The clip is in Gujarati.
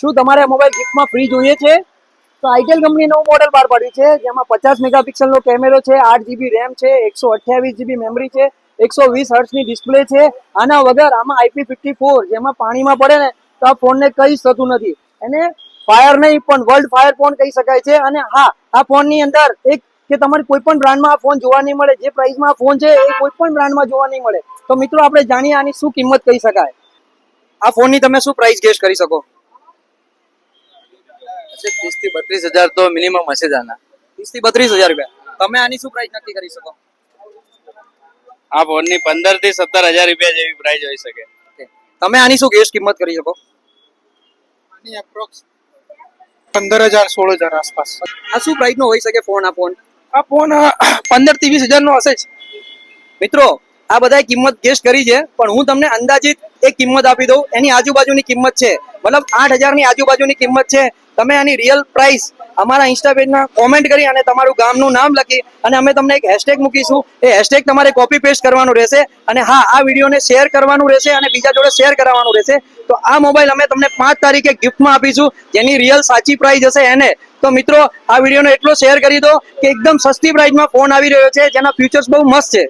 શું તમારે મોબાઈલ ગિફ્ટમાં ફ્રી જોઈએ છે? તો આઈટેલ કંપની નવું મોડેલ બહાર પાડ્યું છે, જેમાં 50 મેગાપિક્સલનો કેમેરો છે, 8 GB રેમ છે, 128 GB મેમરી છે, 120 હર્ટ્ઝની ડિસ્પ્લે છે. આના વગર આમાં IP54, જેમાં પાણીમાં પડે ને તો આ ફોનને કંઈ જ થતું નથી. એને ફાયર નહીં પણ વર્લ્ડ ફાયર ફોન કહી શકાય છે. અને હા, આ ફોનની અંદર એક કે તમારે કોઈ પણ બ્રાન્ડમાં આ ફોન જોવા નહીં મળે. જે પ્રાઇસમાં આ ફોન છે એ કોઈ પણ બ્રાન્ડમાં જોવા નહીં મળે. તો મિત્રો આપણે જાણીએ આની શું કિંમત કહી શકાય. આ ફોનની તમે શું પ્રાઇસ ગેસ કરી શકો? 30 થી 32 હજાર તો મિનિમમ હશે જ આના. 30 થી 32 હજાર રૂપિયા. તમે આની શું પ્રાઇસ નક્કી કરી શકો? આ ફોનની 15 થી 17 હજાર રૂપિયા જેવી પ્રાઇસ હોઈ શકે. તમે આની શું ગેસ કિંમત કરી શકો? આની એપ્રોક્સ 15,000 16,000 આસપાસ. આ શું પ્રાઇસ નો હોઈ શકે ફોન? આ ફોન 15 થી 20 હજાર નો હશે જ. મિત્રો આ બધાએ કિંમત ગેસ કરી છે, પણ હું તમને અંદાજિત એક કિંમત આપી દઉં. એની આજુબાજુની કિંમત છે, મતલબ 8,000 ની આજુબાજુની કિંમત છે. તમે આની રિયલ પ્રાઇસ અમારા ઇન્સ્ટા પેજમાં કોમેન્ટ કરી અને તમારું ગામનું નામ લખી અને અમે તમને એક હેશટેગ મૂકીશું. એ હેશટેગ તમારે કોપી પેસ્ટ કરવાનું રહેશે. અને હા, આ વિડીયોને શેર કરવાનું રહેશે અને બીજા જોડે શેર કરાવવાનું રહેશે. તો આ મોબાઈલ અમે તમને 5 તારીખે ગિફ્ટમાં આપીશું, જેની રિયલ સાચી પ્રાઇસ હશે એને. તો મિત્રો આ વિડીયોને એટલો શેર કરી દો કે એકદમ સસ્તી પ્રાઇસમાં ફોન આવી રહ્યો છે, જેના ફીચર્સ બહુ મસ્ત છે.